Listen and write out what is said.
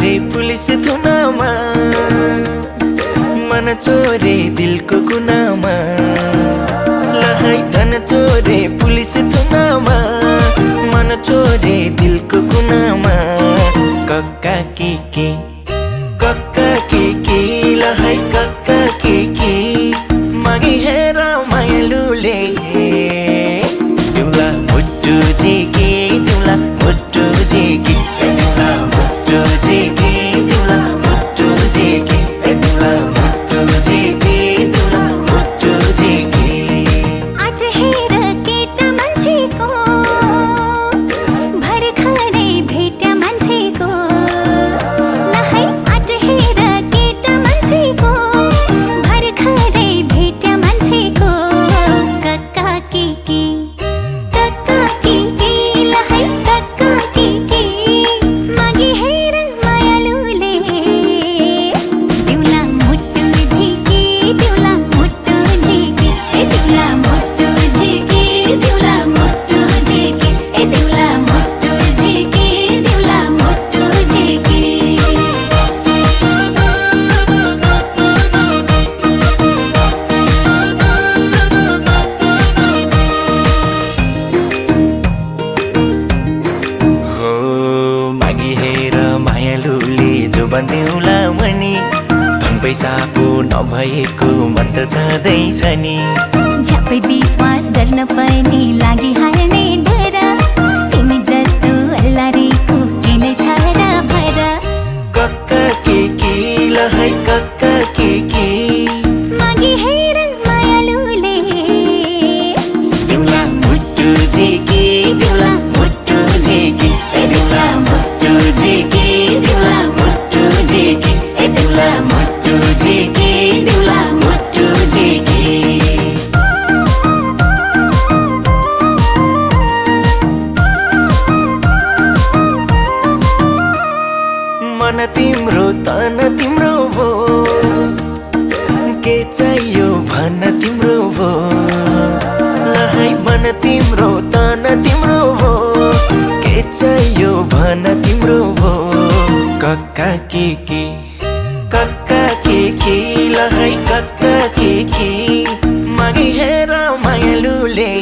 चोरे पुलिस थुनामा, मन चोरे दिलको कुनामा। लहाई धन चोरे पुलिस थुनामा, मन चोरे दिलको कुनामा। कक्का के लहाई कक्का के मागी हेर मायालुले। तिउला मुट्टु झिकी तिउला मुट्टु झिकी तिउला मुट्टु झिकी तिउला मुट्टु झिकी तिउला मुट्टु झिकी तिउला मुट्टु झिकी। आट हेर केटा मान्छेको भर्खरै भेट्या मान्छेको। लहाई आट हेर केटा मान्छेको भर्खरै भेट्या मान्छेको। कक्का के लहाई कक्का के मागी हेर मायालुले। तिउला मुट्टु झिकी तिउला मुट्टु झिकी तिउला मुट्टु झिकी तिउला मुट्टु झिकी तिउला मुट्टु झिकी तिउला मुट्टु झिकी। हो मागी हेर मायालुले जो बन्देउला मनी। धन पैसाको नभएको मन त छँदैछ नि। झ्याप्पै विश्वास गर्न पनि लागि हाल्ने डर। तिमी जस्तो अल्लारीको किन छ र भर। कक्का के लहाई कक्का के मागी हेर मायालुले। तिउला मुट्टु झिकी तिउला मुट्टु झिकी तिउला मुट्टु झिकी तिउला मुट्टु झिकी तिउला मुट्टु झिकी तिउला मुट्टु झिकी। मन तिम्रो तन तिम्रो भो, के चाहियो भन तिम्रो भो। लहाई मन तिम्रो तन तिम्रो भो, के चाहियो भन तिम्रो भो। कक्का के लहाई कक्का के मागी हेर मायालुले।